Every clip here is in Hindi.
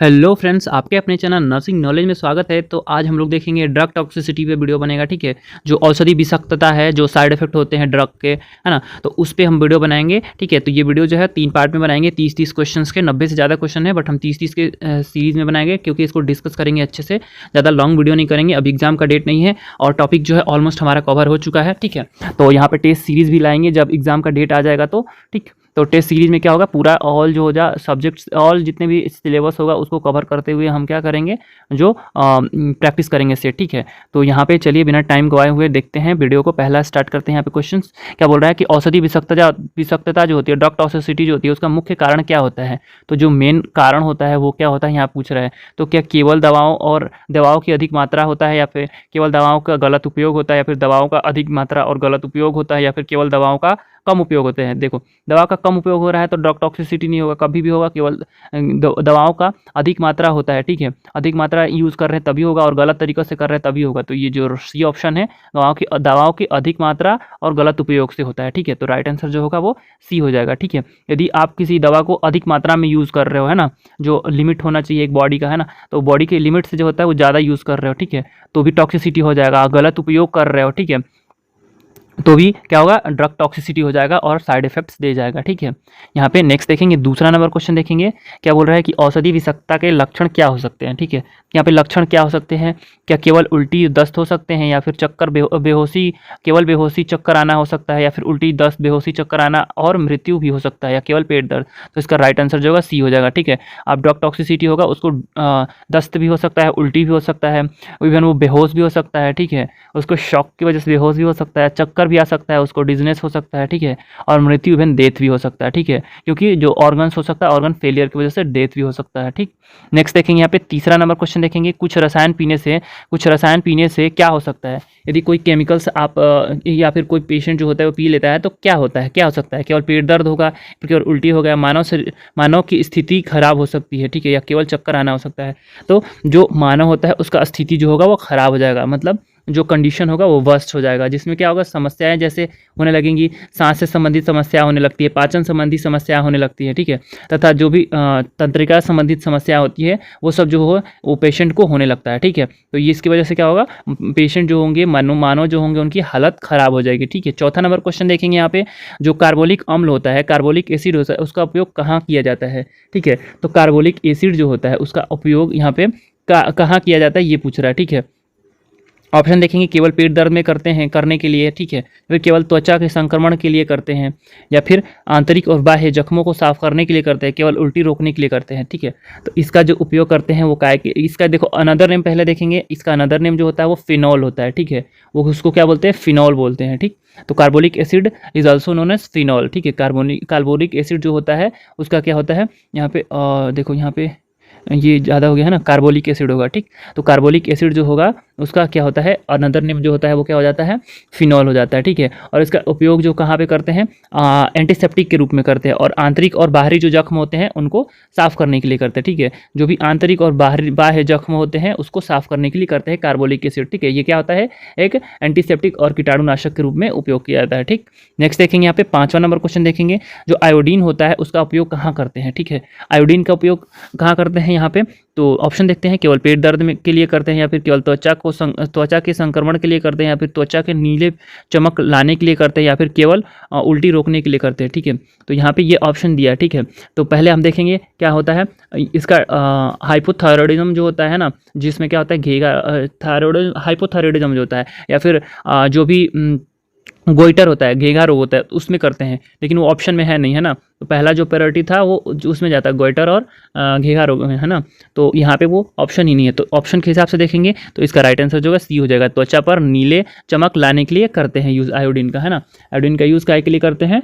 हेलो फ्रेंड्स, आपके अपने चैनल नर्सिंग नॉलेज में स्वागत है। तो आज हम लोग देखेंगे ड्रग टॉक्सिसिटी पे वीडियो बनेगा। ठीक है, जो औषधि विषाक्तता है, जो साइड इफेक्ट होते हैं ड्रग के, है ना, तो उस पे हम वीडियो बनाएंगे। ठीक है, तो ये वीडियो जो है 3 पार्ट में बनाएंगे। 30 क्वेश्चंस के, 90 से ज़्यादा क्वेश्चन है, बट हम 30 के सीरीज़ में बनाएंगे क्योंकि इसको डिस्कस करेंगे अच्छे से। ज़्यादा लॉन्ग वीडियो नहीं करेंगे। अब एग्जाम का डेट नहीं है और टॉपिक जो है ऑलमोस्ट हमारा कवर हो चुका है। ठीक है, तो यहाँ पे टेस्ट सीरीज़ भी लाएंगे जब एग्जाम का डेट आ जाएगा तो। ठीक, तो टेस्ट सीरीज में क्या होगा, पूरा ऑल जो हो जा सब्जेक्ट्स, ऑल जितने भी सिलेबस होगा उसको कवर करते हुए हम क्या करेंगे, जो प्रैक्टिस करेंगे से। ठीक है, तो यहाँ पे चलिए बिना टाइम गवाए हुए देखते हैं वीडियो को। पहला स्टार्ट करते हैं। यहाँ पे क्वेश्चंस क्या बोल रहा है कि औषधि विषाक्तता जो होती है, ड्रग टॉक्सिसिटी जो होती है, उसका मुख्य कारण क्या होता है। तो जो मेन कारण होता है वो क्या होता है, यहाँ पूछ रहा है। तो क्या केवल दवाओं की अधिक मात्रा होता है, या फिर केवल दवाओं का गलत उपयोग होता है, या फिर दवाओं का अधिक मात्रा और गलत उपयोग होता है, या फिर केवल दवाओं का कम उपयोग होते हैं। देखो, दवा का कम उपयोग हो रहा है तो ड्रग टॉक्सिसिटी नहीं होगा, कभी भी होगा केवल दवाओं का अधिक मात्रा होता है। ठीक है, अधिक मात्रा यूज़ कर रहे हैं तभी होगा, और गलत तरीक़े से कर रहे हैं तभी होगा। तो ये जो सी ऑप्शन है, दवाओं की अधिक मात्रा और गलत उपयोग से होता है। ठीक है, तो राइट आंसर जो होगा वो सी हो जाएगा। ठीक है, यदि आप किसी दवा को अधिक मात्रा में यूज़ कर रहे हो, है ना, जो लिमिट होना चाहिए एक बॉडी का, है ना, तो बॉडी के लिमिट से जो होता है वो ज़्यादा यूज़ कर रहे हो, ठीक है, तो भी टॉक्सिसिटी हो जाएगा। गलत उपयोग कर रहे हो, ठीक है, तो भी क्या होगा, ड्रग टॉक्सिसिटी हो जाएगा और साइड इफेक्ट्स दे जाएगा। ठीक है, यहाँ पे नेक्स्ट देखेंगे, दूसरा नंबर क्वेश्चन देखेंगे। क्या बोल रहा है कि औषधि विषाक्तता के लक्षण क्या हो सकते हैं। ठीक है, यहाँ पे लक्षण क्या हो सकते हैं, क्या केवल उल्टी दस्त हो सकते हैं, या फिर चक्कर बेहोशी, केवल बेहोशी चक्कर आना हो सकता है, या फिर उल्टी दस्त बेहोशी चक्कर आना और मृत्यु भी हो सकता है, या केवल पेट दर्द। तो इसका राइट आंसर जो होगा सी हो जाएगा। ठीक है, अब ड्रग टॉक्सिसिटी होगा, उसको दस्त भी हो सकता है, उल्टी भी हो सकता है, इवन वो बेहोश भी हो सकता है। ठीक है, उसको शॉक की वजह से बेहोश भी हो सकता है, चक्कर भी आ सकता है, उसको डिजनेस हो सकता है। ठीक है, और मृत्यु इवन डेथ भी हो सकता है। ठीक है, क्योंकि जो ऑर्गन्स हो सकता है, ऑर्गन फेलियर की वजह से डेथ भी हो सकता है। ठीक, नेक्स्ट देखेंगे यहाँ पे तीसरा नंबर क्वेश्चन देखेंगे। कुछ रसायन पीने से क्या हो सकता है। यदि कोई केमिकल्स आप या फिर कोई पेशेंट जो होता है वो पी लेता है तो क्या होता है, क्या हो सकता है, केवल पेट दर्द होगा, केवल उल्टी हो गया, मानव की स्थिति खराब हो सकती है। ठीक है, या केवल चक्कर आना हो सकता है। तो जो मानव होता है उसका स्थिति जो होगा वो खराब हो जाएगा, मतलब जो कंडीशन होगा वो वर्स्ट हो जाएगा, जिसमें क्या होगा, समस्याएं जैसे होने लगेंगी, सांस से संबंधित समस्या होने लगती है, पाचन संबंधी समस्या होने लगती है। ठीक है, तथा जो भी तंत्रिका संबंधित समस्या होती है वो सब जो हो वो पेशेंट को होने लगता है। ठीक है, तो ये इसकी वजह से क्या होगा, पेशेंट जो होंगे, मानव जो होंगे, उनकी हालत खराब हो जाएगी। ठीक है, चौथा नंबर क्वेश्चन देखेंगे यहाँ पे। जो कार्बोलिक अम्ल होता है, कार्बोलिक एसिड होता है, उसका उपयोग कहाँ किया जाता है। ठीक है, तो कार्बोलिक एसिड जो होता है उसका उपयोग यहाँ पे कहाँ किया जाता है ये पूछ रहा है। ठीक है, ऑप्शन देखेंगे, केवल पेट दर्द में करने के लिए, ठीक है, फिर केवल त्वचा के संक्रमण के लिए करते हैं, या फिर आंतरिक और बाह्य जख्मों को साफ करने के लिए करते हैं, केवल उल्टी रोकने के लिए करते हैं। ठीक है, तो इसका जो उपयोग करते हैं वो काय के, इसका देखो अनदर नेम पहले देखेंगे। इसका अनदर नेम जो होता है वो फिनॉल होता है। ठीक है, वो उसको क्या बोलते हैं, फिनॉल बोलते हैं। ठीक, तो carbolic acid is also known as phenol. ठीक है, कार्बोलिक एसिड जो होता है उसका क्या होता है, यहाँ पे देखो, यहाँ पे ये ज़्यादा हो गया है ना, कार्बोलिक एसिड होगा। ठीक, तो कार्बोलिक एसिड जो होगा उसका क्या होता है, अनदर नेम जो होता है वो क्या हो जाता है, फिनॉल हो जाता है। ठीक है, और इसका उपयोग जो कहाँ पे करते हैं, एंटीसेप्टिक के रूप में करते हैं, और आंतरिक और बाहरी जो जख्म होते हैं उनको साफ करने के लिए करते हैं। ठीक है, जो भी आंतरिक और बाह्य जख्म होते हैं उसको साफ करने के लिए करते हैं कार्बोलिक एसिड। ठीक है, ये क्या होता है, एक एंटीसेप्टिक और कीटाणुनाशक के रूप में उपयोग किया जाता है। ठीक, नेक्स्ट देखेंगे यहाँ पे पांचवा नंबर क्वेश्चन देखेंगे। जो आयोडीन होता है उसका उपयोग कहाँ करते हैं। ठीक है, आयोडीन का उपयोग कहाँ करते हैं यहाँ पे, तो ऑप्शन देखते हैं, केवल पेट दर्द में के लिए करते हैं, या फिर केवल त्वचा के संक्रमण के लिए करते हैं, या फिर त्वचा के नीले चमक लाने के लिए करते हैं, या फिर केवल उल्टी रोकने के लिए करते हैं। ठीक है, तो यहाँ पे ये ऑप्शन दिया है। ठीक है, तो पहले हम देखेंगे क्या होता है इसका, हाइपोथायरॉयडिज्म जो होता है ना, जिसमें क्या होता है, हाइपोथायरॉयडिज्म जो होता है, या फिर जो भी गोइटर होता है, घेंघा रोग होता है, तो उसमें करते हैं, लेकिन वो ऑप्शन में है नहीं, है ना। तो पहला जो प्रायोरिटी था वो उसमें जाता है, गोइटर और घेंघा रोग में, है ना। तो यहाँ पे वो ऑप्शन ही नहीं है, तो ऑप्शन के हिसाब से देखेंगे तो इसका राइट आंसर जो होगा सी हो जाएगा। त्वचा पर नीले चमक लाने के लिए करते हैं यूज़ आयोडीन का, है ना। आयोडीन का यूज़ काय के लिए करते हैं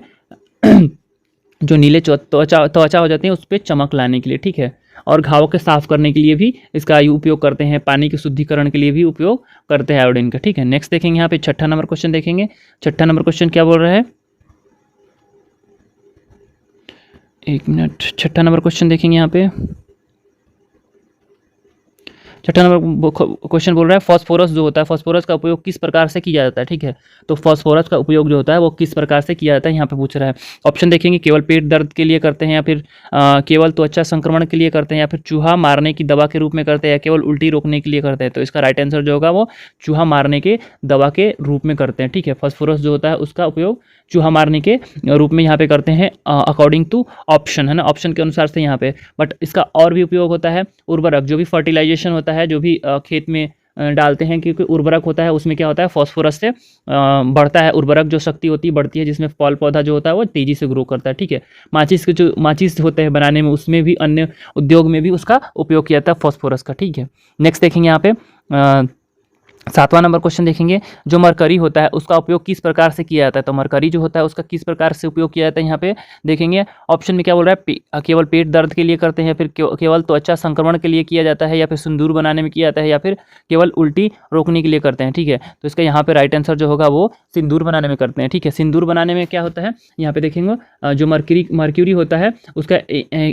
जो नीले त्वचा हो जाते हैं उस पर चमक लाने के लिए। ठीक है, और घावों के साफ करने के लिए भी इसका उपयोग करते हैं, पानी के शुद्धिकरण के लिए भी उपयोग करते हैं आयोडीन का। ठीक है, नेक्स्ट देखेंगे यहाँ पे छठा नंबर क्वेश्चन देखेंगे। छठा नंबर क्वेश्चन क्या बोल रहा है, एक मिनट, छठा नंबर क्वेश्चन देखेंगे यहाँ पे। छठा नंबर क्वेश्चन बोल रहा है फॉस्फोरस जो होता है, फॉस्फोरस का उपयोग किस प्रकार से किया जाता है, ठीक है। तो फॉस्फोरस का उपयोग जो होता है वो किस प्रकार से किया जाता है यहाँ पे पूछ रहा है। ऑप्शन देखेंगे, केवल पेट दर्द के लिए करते हैं, या फिर केवल त्वचा संक्रमण के लिए करते हैं, या फिर चूहा मारने की दवा के रूप में करते हैं, या केवल उल्टी रोकने के लिए करते हैं। तो इसका राइट आंसर जो होगा वो चूहा मारने के दवा के रूप में करते हैं, ठीक है। फॉस्फोरस जो होता है उसका उपयोग चूहा मारने के रूप में यहाँ पे करते हैं अकॉर्डिंग टू ऑप्शन, है ना, ऑप्शन के अनुसार से यहाँ पे। बट इसका और भी उपयोग होता है उर्वरक, जो भी फर्टिलाइजेशन होता है, जो भी खेत में डालते हैं, क्योंकि उर्वरक होता है उसमें क्या होता है फॉस्फोरस से बढ़ता है, उर्वरक जो शक्ति होती है बढ़ती है, जिसमें फल पौधा जो होता है वो तेज़ी से ग्रो करता है, ठीक है। माचिस के जो माचिस होते हैं बनाने में, उसमें भी अन्य उद्योग में भी उसका उपयोग किया जाता है फॉस्फोरस का, ठीक है। नेक्स्ट देखेंगे यहाँ पे 7वां नंबर क्वेश्चन देखेंगे, जो मरकरी होता है उसका उपयोग किस प्रकार से किया जाता है। तो मरकरी जो होता है उसका किस प्रकार से उपयोग किया जाता है यहाँ पे देखेंगे। ऑप्शन में क्या बोल रहा है, केवल पेट दर्द के लिए करते हैं, या फिर केवल त्वचा संक्रमण के लिए किया जाता है, या फिर सिंदूर बनाने में किया जाता है, या फिर केवल उल्टी रोकने के लिए करते हैं, ठीक है। तो इसका यहाँ पे राइट आंसर जो होगा वो सिंदूर बनाने में करते हैं, ठीक है। सिंदूर बनाने में क्या होता है यहाँ पे देखेंगे, जो मर्क्यूरी होता है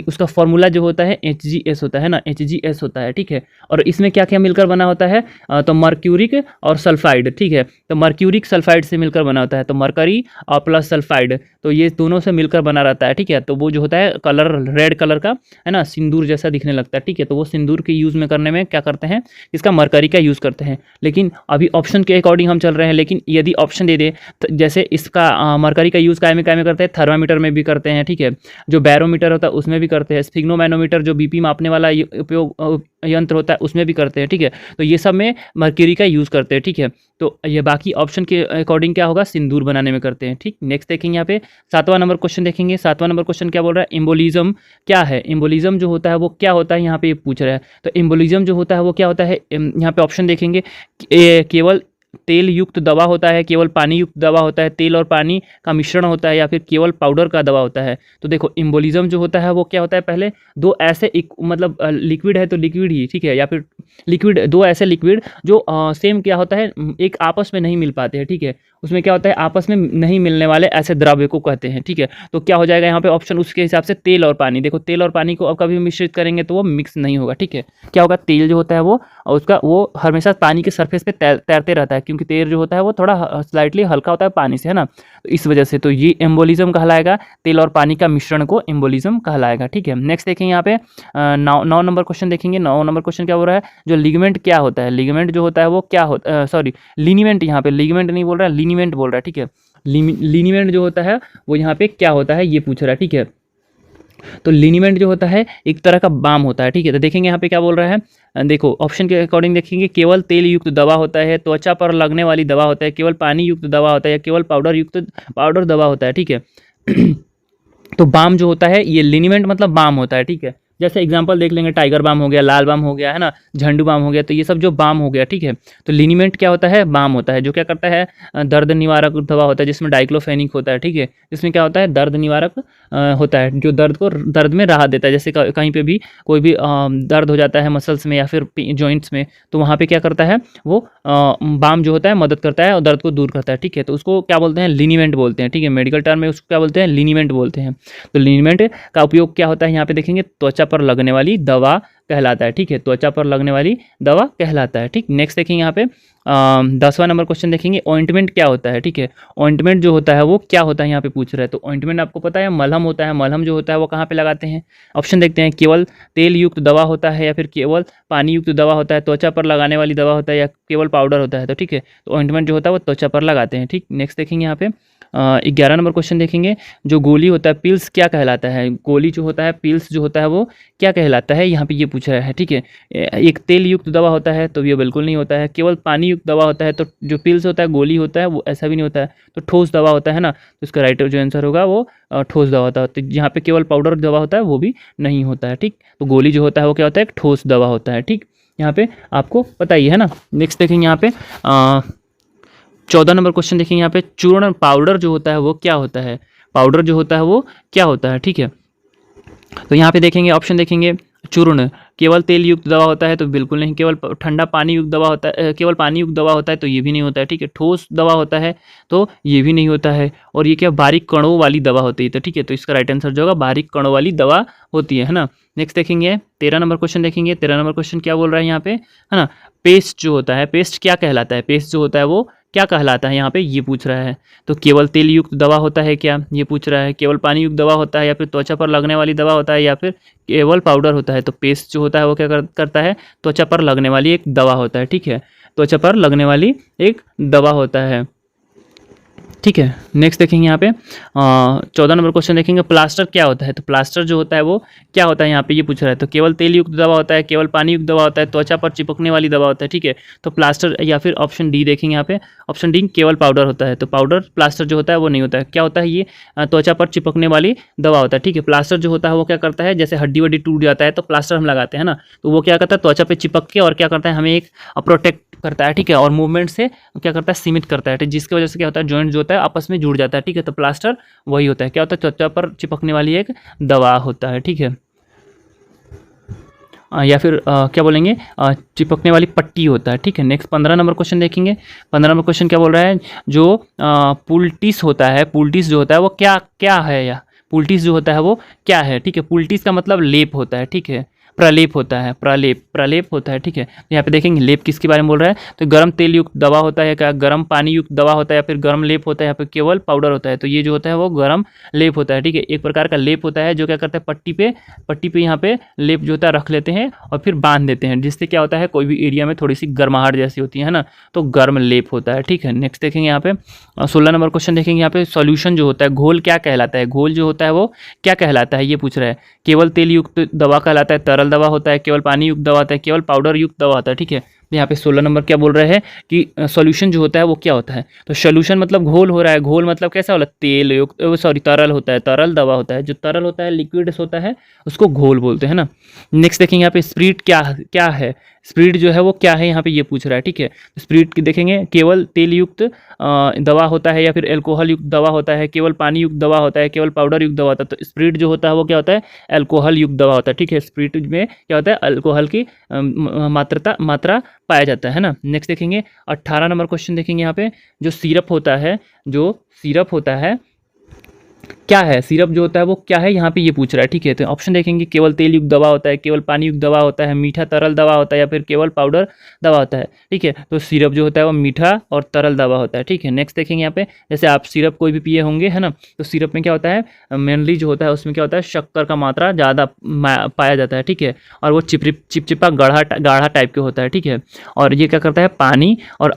उसका फॉर्मूला जो होता है HGS होता है ना, HGS होता है, ठीक है। और इसमें क्या क्या मिलकर बना होता है, तो मर्क्यूरी और सल्फाइड, ठीक है। तो मर्क्यूरिक सल्फाइड से मिलकर बना होता है, तो मरकरी और प्लस सल्फाइड, तो ये दोनों से मिलकर बना रहता है, ठीक है। तो वो जो होता है कलर रेड कलर का, है ना, सिंदूर जैसा दिखने लगता है, ठीक है। तो वो सिंदूर के यूज़ में करने में क्या करते हैं, इसका मरकरी का यूज़ करते हैं। लेकिन अभी ऑप्शन के अकॉर्डिंग हम चल रहे हैं, लेकिन यदि ऑप्शन दे दे तो जैसे इसका मरकरी का यूज़ काय में करते हैं, थर्मामीटर में भी करते हैं, ठीक है। जो बैरोमीटर होता है उसमें भी करते हैं, स्फिग्नोमैनोमीटर जो BP मापने वाला उपयोग यंत्र होता है उसमें भी करते हैं, ठीक है। तो ये सब में मर्क्यूरी का यूज़ करते हैं, ठीक है। तो ये बाकी ऑप्शन के अकॉर्डिंग क्या होगा, सिंदूर बनाने में करते हैं, ठीक। नेक्स्ट देखेंगे यहाँ पे 7वां नंबर क्वेश्चन देखेंगे। 7वां नंबर क्वेश्चन क्या बोल रहा है, एम्बोलिज्म क्या है। एम्बोलिज्म जो होता है वो क्या होता है यहाँ पे पूछ रहा है। तो एम्बोलिज्म जो होता है वो क्या होता है, यहाँ पे ऑप्शन देखेंगे, केवल तेल युक्त दवा होता है, केवल पानी युक्त दवा होता है, तेल और पानी का मिश्रण होता है, या फिर केवल पाउडर का दवा होता है। तो देखो एम्बोलिज्म जो होता है वो क्या होता है, पहले दो ऐसे मतलब लिक्विड है तो लिक्विड ही, ठीक है, या फिर लिक्विड, दो ऐसे लिक्विड जो सेम क्या होता है, एक आपस में नहीं मिल पाते हैं, ठीक है। उसमें क्या होता है, आपस में नहीं मिलने वाले ऐसे द्रव्य को कहते हैं, ठीक है। तो क्या हो जाएगा यहाँ पे ऑप्शन, उसके हिसाब से तेल और पानी। देखो तेल और पानी को अब कभी मिश्रित करेंगे तो वो मिक्स नहीं होगा, ठीक है। क्या होगा, तेल जो होता है वो वो हमेशा पानी के सरफेस पे तैरते रहता है, क्योंकि तेल जो होता है वो थोड़ा स्लाइटली हल्का होता है पानी से, है ना। तो इस वजह से तो ये एम्बोलिज्म कहलाएगा, तेल और पानी का मिश्रण को एम्बोलिज्म कहलाएगा, ठीक है। नेक्स्ट देखेंगे यहाँ पे 9 नंबर क्वेश्चन देखेंगे। 9 नंबर क्वेश्चन क्या हो रहा है, जो लिगामेंट क्या होता है। लिगामेंट जो होता है वो क्या होता है, सॉरी लिनीमेंट, यहाँ पे लिगामेंट नहीं बोल रहा है, लिनीमेंट बोल रहा है, ठीक है। लिनीमेंट जो होता है वो यहाँ पे क्या होता है ये पूछ रहा है, ठीक है। तो लिनीमेंट जो होता है एक तरह का बाम होता है, ठीक है। तो देखेंगे यहाँ पे क्या बोल रहा है, देखो ऑप्शन के अकॉर्डिंग देखेंगे, केवल तेल युक्त दवा होता है, त्वचा पर लगने वाली दवा होता है, केवल पानी युक्त दवा होता है, या केवल पाउडर दवा होता है, ठीक है। तो बाम जो होता है ये लिनीमेंट मतलब बाम होता है, ठीक है। जैसे एग्जांपल देख लेंगे, टाइगर बाम हो गया, लाल बाम हो गया, है ना, झंडू बाम हो गया, तो ये सब जो बाम हो गया, ठीक है। तो लिनीमेंट क्या होता है, बाम होता है, जो क्या करता है, दर्द निवारक दवा होता है, जिसमें डाइक्लोफेनिक होता है, ठीक है। जिसमें क्या होता है, दर्द निवारक होता है, जो दर्द में राहत देता है। जैसे कहीं पे भी कोई भी दर्द हो जाता है मसल्स में या फिर जॉइंट्स में, तो वहाँ पे क्या करता है वो बाम जो होता है मदद करता है और दर्द को दूर करता है, ठीक है। तो उसको क्या बोलते हैं, लिनीमेंट बोलते हैं, ठीक है। मेडिकल टर्म में उसको क्या बोलते हैं, लिनीमेंट बोलते हैं। तो लिनीमेंट का उपयोग क्या होता है यहाँ पे देखेंगे, त्वचा पर लगने वाली दवा कहलाता है, ठीक है। त्वचा पर लगने वाली दवा कहलाता है, ठीक। नेक्स्ट देखेंगे यहाँ पे 10वां नंबर क्वेश्चन देखेंगे, ऑइंटमेंट क्या होता है, ठीक है। ऑइंटमेंट जो होता है वो क्या होता है यहाँ पे पूछ रहा है। तो ऑइंटमेंट आपको पता है मलहम होता है, मलहम जो होता है वो कहाँ पे लगाते हैं। ऑप्शन देखते हैं, केवल तेल युक्त दवा होता है, या फिर केवल पानी युक्त दवा होता है, त्वचा पर लगाने वाली दवा होता है, या केवल पाउडर होता है। तो ठीक है, तो ऑइंटमेंट जो होता है वो त्वचा पर लगाते हैं, ठीक। नेक्स्ट देखेंगे यहाँ पे 11 नंबर क्वेश्चन देखेंगे, जो गोली होता है पिल्स क्या कहलाता है। गोली जो होता है पिल्स जो होता है वो क्या कहलाता है, यहाँ पे ये पूछ रहा है, ठीक है। एक तेल युक्त दवा होता है तो ये बिल्कुल नहीं होता है। केवल पानी युक्त दवा होता है तो जो पिल्स होता है गोली होता है वो ऐसा भी नहीं होता है। तो ठोस दवा होता है ना, तो इसका राइट जो आंसर होगा वो ठोस दवा होता है। तो यहाँ पे केवल पाउडर दवा होता है वो भी नहीं होता है, ठीक। तो गोली जो होता है वो क्या होता है, एक ठोस दवा होता है, ठीक। यहाँ पे आपको पता ही है ना। नेक्स्ट देखेंगे यहाँ पे 14 नंबर क्वेश्चन देखेंगे यहाँ पे, चूर्ण पाउडर जो होता है वो क्या होता है। पाउडर जो होता है वो क्या होता है, ठीक है। तो यहाँ पे देखेंगे ऑप्शन देखेंगे, चूर्ण केवल तेल युक्त दवा होता है तो बिल्कुल नहीं। केवल ठंडा पानी युक्त दवा होता है, केवल पानी युक्त दवा होता है तो ये भी नहीं होता है, ठीक है। ठोस दवा होता है तो ये भी नहीं होता है। और ये क्या बारीक कणों वाली दवा होती है, तो ठीक है, तो इसका राइट आंसर जो होगा बारीक कणों वाली दवा होती है ना। नेक्स्ट देखेंगे 13 नंबर क्वेश्चन देखेंगे। 13 नंबर क्वेश्चन क्या बोल रहा है यहाँ पे, है ना। पेस्ट जो होता है, पेस्ट क्या कहलाता है, पेस्ट जो होता है वो क्या कहलाता है यहाँ पे ये पूछ रहा है। तो केवल तेल युक्त दवा होता है क्या, ये पूछ रहा है। केवल पानी युक्त दवा होता है, या फिर त्वचा पर लगने वाली दवा होता है, या फिर केवल पाउडर होता है। तो पेस्ट जो होता है वो क्या करता है, त्वचा पर लगने वाली एक दवा होता है, ठीक है। त्वचा पर लगने वाली एक दवा होता है, ठीक है। नेक्स्ट देखेंगे यहाँ पे 14 नंबर क्वेश्चन देखेंगे। प्लास्टर क्या होता है, तो प्लास्टर जो होता है वो क्या होता है यहाँ पे ये पूछ रहा है। तो केवल तेल युक्त दवा होता है, केवल पानी युक्त दवा होता है, त्वचा पर चिपकने वाली दवा होता है, ठीक है। तो प्लास्टर, या फिर ऑप्शन डी देखेंगे यहाँ पे, ऑप्शन डी केवल पाउडर होता है। तो पाउडर प्लास्टर जो होता है वो नहीं होता है। क्या होता है ये, त्वचा पर चिपकने वाली दवा होता है, ठीक है। प्लास्टर जो होता है वो क्या करता है, जैसे हड्डी वड्डी टूट जाता है तो प्लास्टर हम लगाते हैं ना, तो वो क्या करता है त्वचा पे चिपक के और क्या करता है हमें एक प्रोटेक्ट करता है, ठीक है। और मूवमेंट से क्या करता है सीमित करता है, जिसकी वजह से क्या होता है जॉइंट जो होता है आपस में जुड़ जाता है, ठीक है। तो प्लास्टर वही होता है, क्या होता है त्वचा पर चिपकने वाली एक दवा होता है, ठीक है। या फिर क्या बोलेंगे चिपकने वाली पट्टी होता है, ठीक है। नेक्स्ट 15 नंबर क्वेश्चन देखेंगे। 15 नंबर क्वेश्चन क्या बोल रहा है, जो पुलटिस होता है, पुलटिस जो होता है वो क्या क्या है, या पुलटिस जो होता है वो क्या है, ठीक है। पुलटिस का मतलब लेप होता है, ठीक है। प्रलेप होता है, प्रलेप होता है, ठीक है। तो यहाँ पे देखेंगे लेप किसके बारे में बोल रहा है, तो गर्म तेल युक्त दवा होता है क्या, गर्म पानी युक्त दवा होता है, या फिर गर्म लेप होता है, या फिर केवल पाउडर होता है। तो ये जो होता है वो गर्म लेप होता है, ठीक है। एक प्रकार का लेप होता है जो क्या करता है पट्टी पे यहाँ पे लेप जो होता है रख लेते हैं और फिर बांध देते हैं, जिससे क्या होता है कोई भी एरिया में थोड़ी सी गर्माहट जैसी होती है ना, तो गर्म लेप होता है, ठीक है। नेक्स्ट देखेंगे यहाँ पे 16 नंबर क्वेश्चन देखेंगे। यहाँ पे सॉल्यूशन जो होता है, घोल क्या कहलाता है, घोल जो होता है वो क्या कहलाता है ये पूछ रहा है। केवल तेल युक्त दवा कहलाता है, तरल दवा होता है, केवल पानी युक्त दवा होता है, केवल पाउडर युक्त दवा होता है, ठीक है। यहाँ पे 16 नंबर क्या बोल रहे हैं कि सॉल्यूशन जो होता है वो क्या होता है। तो सॉल्यूशन मतलब घोल हो रहा है, घोल मतलब कैसा होला तेल युक्त तरल होता है, तरल दवा होता है। जो तरल होता है लिक्विड होता है उसको घोल बोलते हैं ना। नेक्स्ट देखेंगे यहाँ पे स्प्रिट क्या क्या है, स्प्रिट जो है वो क्या है यहाँ पे ये पूछ रहा है, ठीक है। स्प्रिट की देखेंगे केवल तेल युक्त दवा होता है, या फिर अल्कोहल युक्त दवा होता है, केवल पानी युक्त दवा होता है, केवल पाउडर युक्त दवा होता है। तो स्प्रिट जो होता है वो क्या होता है अल्कोहल युक्त दवा होता है, ठीक है। स्प्रिट में क्या होता है अल्कोहल की मात्रा पाया जाता है ना। नेक्स्ट देखेंगे 18 नंबर क्वेश्चन देखेंगे। यहाँ पे जो सिरप होता है क्या है, सिरप जो होता है वो क्या है यहाँ पे ये पूछ रहा है, ठीक है। तो ऑप्शन देखेंगे केवल तेल युक्त दवा होता है, केवल पानी युक्त दवा होता है, मीठा तरल दवा होता है, या फिर केवल पाउडर दवा होता है, ठीक है। तो सिरप जो होता है वो मीठा और तरल दवा होता है, ठीक है। नेक्स्ट देखेंगे यहाँ पे, जैसे आप सिरप कोई भी पिए होंगे है ना, तो सिरप में क्या होता है मेनली जो होता है उसमें क्या होता है शक्कर का मात्रा ज़्यादा पाया जाता है, ठीक है। और वो चिपचिपा गाढ़ा टाइप के होता है, ठीक है। और ये क्या करता है पानी और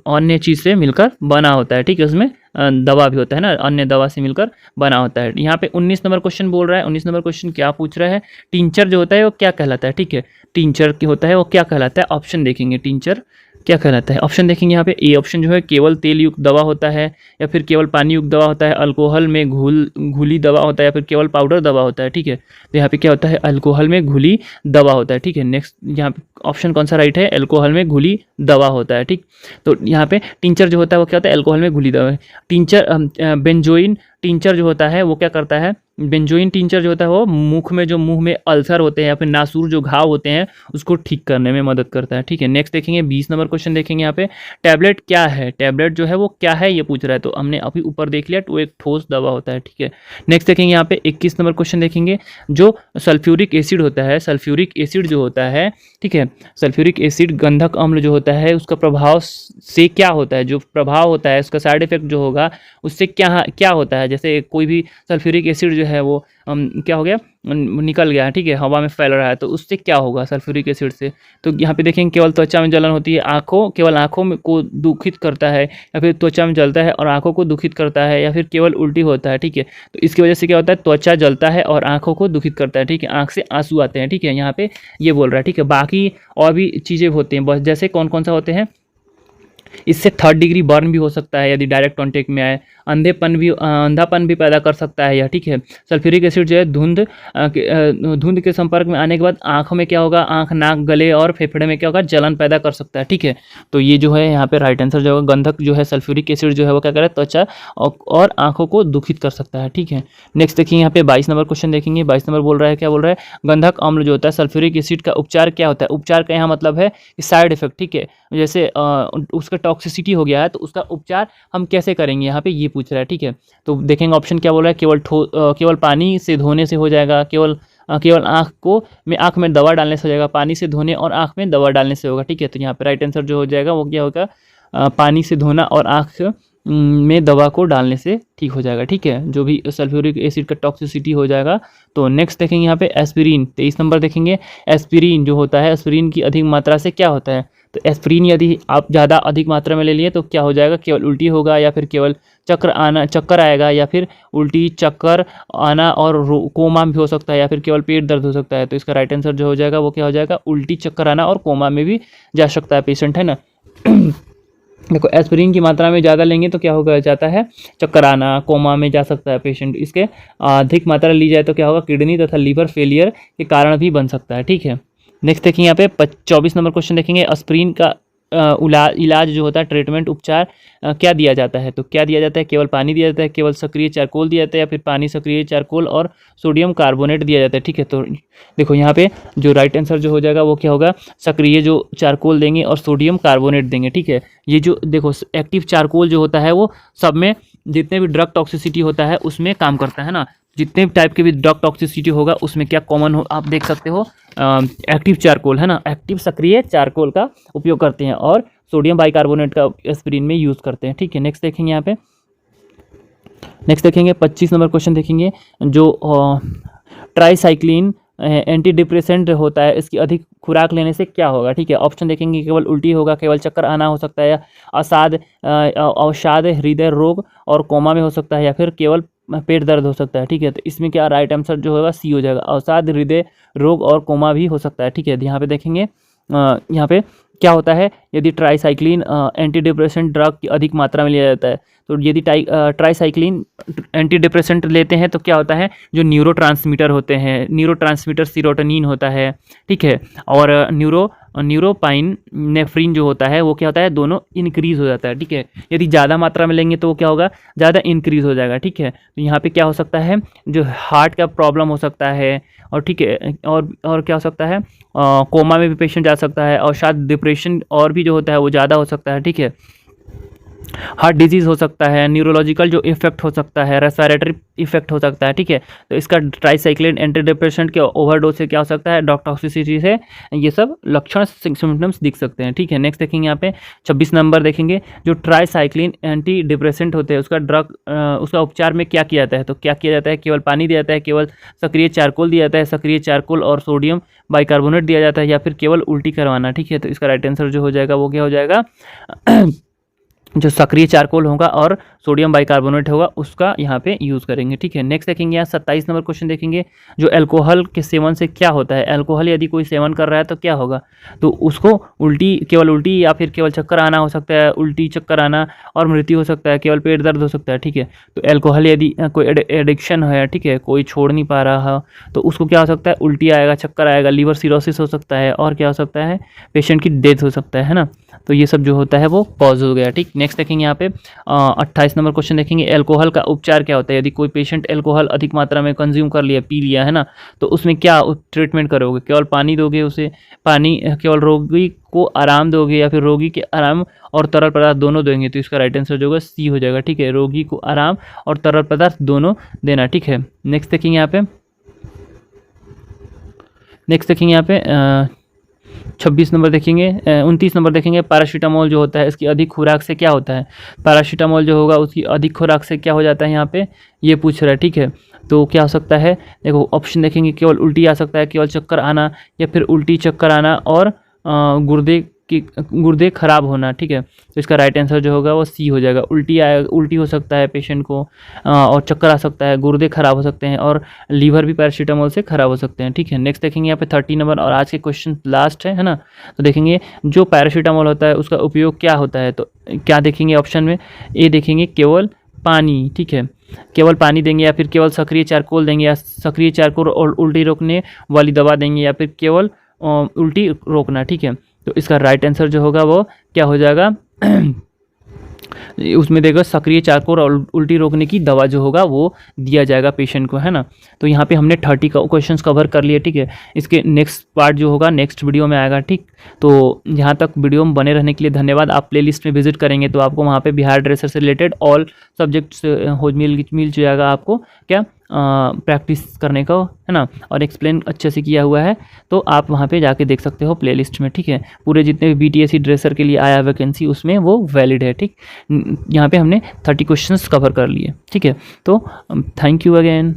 अन्य चीज़ से मिलकर बना होता है, ठीक है। उसमें दवा भी होता है ना, अन्य दवा से मिलकर बना होता है। यहाँ पे 19 नंबर क्वेश्चन बोल रहा है। 19 नंबर क्वेश्चन क्या पूछ रहा है, टिंचर जो होता है वो क्या कहलाता है, ठीक है। टिंचर की होता है वो क्या कहलाता है, ऑप्शन देखेंगे टिंचर क्या कहलाता है। ऑप्शन देखेंगे यहाँ पे ए ऑप्शन जो है केवल तेल युक्त दवा होता है, या फिर केवल पानी युक्त दवा होता है, अल्कोहल में घुली दवा होता है, या फिर केवल पाउडर दवा होता है, ठीक है। तो यहाँ पे क्या होता है अल्कोहल में घुली दवा होता है, ठीक है। नेक्स्ट यहाँ पे ऑप्शन कौन सा राइट है, अल्कोहल में घुली दवा होता है, ठीक। तो यहाँ पे टिंचर जो होता है वो क्या होता है अल्कोहल में घुली दवा। टिंचर बेंजोइन टिंचर जो होता है वो क्या करता है, बेंजोइन टिंचर जो होता है वो मुंह में अल्सर होते हैं या फिर नासूर जो घाव होते हैं उसको ठीक करने में मदद करता है, ठीक है। नेक्स्ट देखेंगे 20 नंबर क्वेश्चन देखेंगे। यहाँ पे टैबलेट क्या है, टैबलेट जो है वो क्या है ये पूछ रहा है। तो हमने अभी ऊपर देख लिया, तो एक ठोस दवा होता है, ठीक है। नेक्स्ट देखेंगे यहाँ पे 21 नंबर क्वेश्चन देखेंगे। जो सल्फ्यूरिक एसिड होता है, सल्फ्यूरिक एसिड जो होता है, ठीक है, सल्फ्यूरिक एसिड गंधक अम्ल जो होता है उसका प्रभाव से क्या होता है, जो प्रभाव होता है उसका साइड इफेक्ट जो होगा उससे क्या होता है। जैसे कोई भी सल्फ्यूरिक एसिड जो है वो क्या हो गया निकल गया, ठीक है, हवा में फैल रहा है, तो उससे क्या होगा सल्फ्यूरिक एसिड से। तो यहाँ पे देखेंगे केवल त्वचा में जलन होती है, केवल आँखों में को दुखित करता है, या फिर त्वचा में जलता है और आँखों को दुखित करता है, या फिर केवल उल्टी होता है, ठीक है। तो इसकी वजह से क्या होता है त्वचा जलता है और आँखों को दुखित करता है, ठीक है, आँख से आंसू आते हैं, ठीक है। यहाँ पे ये बोल रहा है, ठीक है। बाकी और भी चीज़ें होती हैं, बस जैसे कौन कौन सा होते हैं, इससे 3rd डिग्री बर्न भी हो सकता है यदि डायरेक्ट कॉन्टेक्ट में आए, अंधापन भी पैदा कर सकता है यह, ठीक है। सल्फ्यूरिक एसिड जो है धुंध के संपर्क में आने के बाद आँखों में क्या होगा, आँख, नाक, गले और फेफड़े में क्या होगा, जलन पैदा कर सकता है, ठीक है। तो ये जो है यहाँ पे राइट आंसर जो होगा, गंधक जो है सल्फ्यूरिक एसिड जो है वो क्या करे, त्वचा और आँखों को दुखित कर सकता है, ठीक है। नेक्स्ट देखिए यहाँ पे 22 नंबर क्वेश्चन देखेंगे। 22 नंबर बोल रहा है, क्या बोल रहा है, गंधक अम्ल जो होता है सल्फ्यूरिक एसिड का उपचार क्या होता है। उपचार का यहाँ मतलब है साइड इफेक्ट, ठीक है। जैसे उसका टॉक्सिसिटी हो गया है तो उसका उपचार हम कैसे करेंगे, यहाँ पे ये पूछ रहा है, ठीक है। तो देखेंगे ऑप्शन क्या बोल रहा है, केवल पानी से धोने से हो जाएगा, केवल आँख में दवा डालने से हो जाएगा, पानी से धोने और आँख में दवा डालने से होगा, ठीक है। तो यहाँ पे राइट आंसर जो हो जाएगा वो क्या होगा, पानी से धोना और आँख में दवा को डालने से ठीक हो जाएगा, ठीक है। जो भी सल्फ्यूरिक एसिड का टॉक्सिसिटी हो जाएगा। तो नेक्स्ट देखेंगे यहाँ पे एस्पिरिन। 23 नंबर देखेंगे, एस्पिरिन जो होता है, एस्पिरिन की अधिक मात्रा से क्या होता है। तो एस्पिरिन यदि आप ज़्यादा अधिक मात्रा में ले लिए तो क्या हो जाएगा, केवल उल्टी होगा या फिर केवल चक्कर आएगा या फिर उल्टी, चक्कर आना और कोमा भी हो सकता है या फिर केवल पेट दर्द हो सकता है। तो इसका राइट आंसर जो हो जाएगा वो क्या हो जाएगा, उल्टी, चक्कर आना और कोमा में भी जा सकता है पेशेंट, है ना। देखो एस्पिरिन की मात्रा में ज़्यादा लेंगे तो क्या होगा, जाता है चक्कर आना, कोमा में जा सकता है पेशेंट। इसके अधिक मात्रा ली जाए तो क्या होगा, किडनी तथा लीवर फेलियर के कारण भी बन सकता है, ठीक है। नेक्स्ट देखेंगे यहाँ पे 24 नंबर क्वेश्चन देखेंगे, एस्पिरिन का इलाज जो होता है, ट्रीटमेंट, उपचार क्या दिया जाता है। तो क्या दिया जाता है, केवल पानी दिया जाता है, केवल सक्रिय चारकोल दिया जाता है या फिर पानी, सक्रिय चारकोल और सोडियम कार्बोनेट दिया जाता है, ठीक है। तो देखो यहाँ पे जो राइट आंसर जो हो जाएगा वो क्या होगा, सक्रिय जो चारकोल देंगे और सोडियम कार्बोनेट देंगे, ठीक है। ये जो देखो एक्टिव चारकोल जो होता है वो सब में जितने भी ड्रग टॉक्सिसिटी होता है उसमें काम करता है ना। जितने भी टाइप के भी ड्रग टॉक्सिसिटी होगा उसमें क्या कॉमन हो, आप देख सकते हो, एक्टिव चारकोल, है ना, एक्टिव सक्रिय चारकोल का उपयोग करते हैं और सोडियम बाइकार्बोनेट का एस्पिरिन में यूज़ करते हैं, ठीक है। नेक्स्ट देखेंगे यहाँ पे, नेक्स्ट देखेंगे 25 नंबर क्वेश्चन देखेंगे, जो ट्राईसाइक्लिन एंटी डिप्रेसेंट होता है, इसकी अधिक खुराक लेने से क्या होगा, ठीक है। ऑप्शन देखेंगे, केवल उल्टी होगा, केवल चक्कर आना हो सकता है, अवसाद, हृदय रोग और कोमा में हो सकता है या फिर केवल पेट दर्द हो सकता है, ठीक है। तो इसमें क्या राइट आंसर जो होगा सी हो जाएगा, अवसाद, हृदय रोग और कोमा भी हो सकता है, ठीक है। यहाँ पे देखेंगे यहाँ पे क्या होता है, यदि ट्राईसाइक्लिन एंटी डिप्रेसेंट ड्रग की अधिक मात्रा में लिया जाता है तो यदि ट्राईसाइक्लिन एंटी डिप्रेसेंट लेते हैं तो क्या होता है, जो न्यूरोट्रांसमीटर होते हैं, न्यूरोट्रांसमीटर सीरोटोनिन होता है, ठीक है, और न्यूरोपाइन नेफ्रिन जो होता है वो क्या होता है, दोनों इंक्रीज़ हो जाता है, ठीक है। यदि ज़्यादा मात्रा में लेंगे तो वो क्या होगा, ज़्यादा इंक्रीज़ हो जाएगा, ठीक है। तो यहाँ पे क्या हो सकता है, जो हार्ट का प्रॉब्लम हो सकता है और ठीक है, और क्या हो सकता है, कोमा में भी पेशेंट जा सकता है और शायद डिप्रेशन और भी जो होता है वो ज़्यादा हो सकता है, ठीक है। हार्ट डिजीज़ हो सकता है, न्यूरोलॉजिकल जो इफेक्ट हो सकता है, रेस्पिरेटरी इफेक्ट हो सकता है, ठीक है। तो इसका ट्राईसाइक्लिन एंटी डिप्रेसेंट के ओवरडोज से क्या हो सकता है, ड्रग टॉक्सिसिटी से ये सब लक्षण सिम्टम्स दिख सकते हैं, ठीक है। नेक्स्ट देखेंगे यहाँ पे 26 नंबर देखेंगे, जो ट्राईसाइक्लिन एंटी डिप्रेसेंट होते हैं उसका उपचार में क्या किया जाता है। तो क्या किया जाता है, केवल पानी दिया जाता है, केवल सक्रिय चारकोल दिया जाता है, सक्रिय चारकोल और सोडियम बाइकार्बोनेट दिया जाता है या फिर केवल उल्टी करवाना, ठीक है। तो इसका राइट आंसर जो हो जाएगा वो क्या हो जाएगा, जो सक्रिय चारकोल होगा और सोडियम बाइकार्बोनेट होगा उसका यहाँ पे यूज़ करेंगे, ठीक है। नेक्स्ट देखेंगे यहाँ 27 नंबर क्वेश्चन देखेंगे, जो अल्कोहल के सेवन से क्या होता है। अल्कोहल यदि कोई सेवन कर रहा है तो क्या होगा, तो उसको केवल उल्टी या फिर केवल चक्कर आना हो सकता है, उल्टी, चक्कर आना और मृत्यु हो सकता है, केवल पेट दर्द हो सकता है, ठीक है। तो अल्कोहल यदि कोई एडिक्शन है, ठीक है, कोई छोड़ नहीं पा रहा है तो उसको क्या हो सकता है, उल्टी आएगा, चक्कर आएगा, लीवर सिरोसिस हो सकता है और क्या हो सकता है, पेशेंट की डेथ हो सकता है ना। तो ये सब जो होता है वो कॉज हो गया, ठीक। नेक्स्ट देखेंगे यहाँ पे 28 नंबर क्वेश्चन देखेंगे, अल्कोहल का उपचार क्या होता है। यदि कोई पेशेंट अल्कोहल अधिक मात्रा में कंज्यूम कर लिया, पी लिया, है ना, तो उसमें क्या ट्रीटमेंट करोगे, केवल पानी दोगे उसे, पानी, केवल रोगी को आराम दोगे या फिर रोगी के आराम और तरल पदार्थ दोनों देंगे। तो इसका राइट आंसर जो होगा सी हो जाएगा, ठीक है, रोगी को आराम और तरल पदार्थ दोनों देना, ठीक है। नेक्स्ट देखेंगे यहाँ पे 26 नंबर देखेंगे, 29 नंबर देखेंगे, पैरासीटामोल जो होता है इसकी अधिक खुराक से क्या होता है। पैरासीटामोल जो होगा उसकी अधिक खुराक से क्या हो जाता है, यहाँ पे ये पूछ रहा है, ठीक है। तो क्या हो सकता है, देखो ऑप्शन देखेंगे, केवल उल्टी आ सकता है, केवल चक्कर आना या फिर उल्टी, चक्कर आना और गुर्दे खराब होना, ठीक है। तो इसका राइट आंसर जो होगा वो सी हो जाएगा, उल्टी हो सकता है पेशेंट को और चक्कर आ सकता है, गुर्दे खराब हो सकते हैं और लीवर भी पैरासीटामोल से खराब हो सकते हैं, ठीक है। नेक्स्ट देखेंगे यहाँ पे 30 नंबर और आज के क्वेश्चन लास्ट है ना। तो देखेंगे जो पैरासीटामोल होता है उसका उपयोग क्या होता है। तो क्या देखेंगे ऑप्शन में, ए देखेंगे केवल पानी, ठीक है, केवल पानी देंगे या फिर केवल सक्रिय चारकोल देंगे या सक्रिय चारकोल और उल्टी रोकने वाली दवा देंगे या फिर केवल उल्टी रोकना, ठीक है। तो इसका राइट आंसर जो होगा वो क्या हो जाएगा उसमें देगा सक्रिय चारकोल और उल्टी रोकने की दवा जो होगा वो दिया जाएगा पेशेंट को, है ना। तो यहाँ पे हमने 30 क्वेश्चंस कवर कर लिए, ठीक है। इसके नेक्स्ट पार्ट जो होगा नेक्स्ट वीडियो में आएगा, ठीक। तो यहाँ तक वीडियो में बने रहने के लिए धन्यवाद। आप प्लेलिस्ट में विजिट करेंगे तो आपको वहाँ पे बिहार ड्रेसर से रिलेटेड ऑल सब्जेक्ट्स हो मिल जाएगा आपको क्या प्रैक्टिस करने को, है ना, और एक्सप्लेन अच्छे से किया हुआ है। तो आप वहाँ पे जाके देख सकते हो प्लेलिस्ट में, ठीक है। पूरे जितने भी BTSC ड्रेसर के लिए आया वैकेंसी उसमें वो वैलिड है, ठीक। यहाँ पे हमने 30 क्वेश्चंस कवर कर लिए, ठीक है। तो थैंक यू अगेन।